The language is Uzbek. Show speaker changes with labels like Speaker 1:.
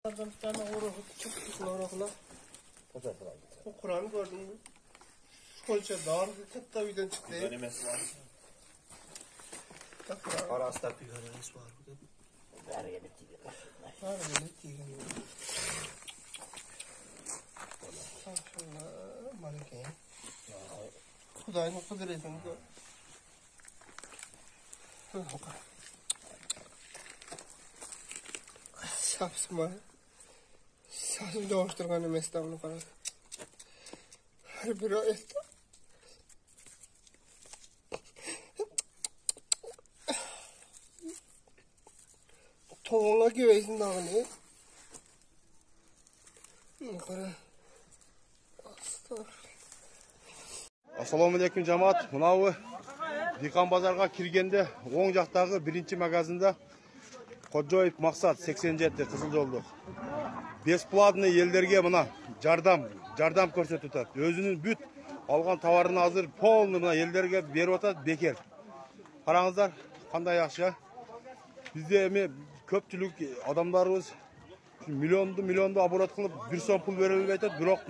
Speaker 1: Bir tane orakla. O Kur'an'ı gördün mü? Şolça dar bir katta birden çıktı.
Speaker 2: Dönemesi var. Arasında bir dönemesi var.
Speaker 1: Var öyle değil. Şunlar malike. Kudayın kudretini gör. Şapsıma. Saçımda oluşturgan emeslerini karar. Her biri etti. Toğunla güveysin dağını. Yukarı.
Speaker 3: Assalomu alaykum jamoat. Munavi Dikan bozorga kirgende oң жактагы birinchi magazinda Xo'joyev Maqsad 87 Qiziljo'lda бесплатный елдерге мына жардам көрсөтүп атат. Өзүнүн бүт алган товарын азыр полный мына елдерге берип атат бекер. Караңыздар, кандай жакшы. Бизде эми көпчүлүк адамдарыбыз миллионду оборот кылып 1 сом пул бере албай атат, бирок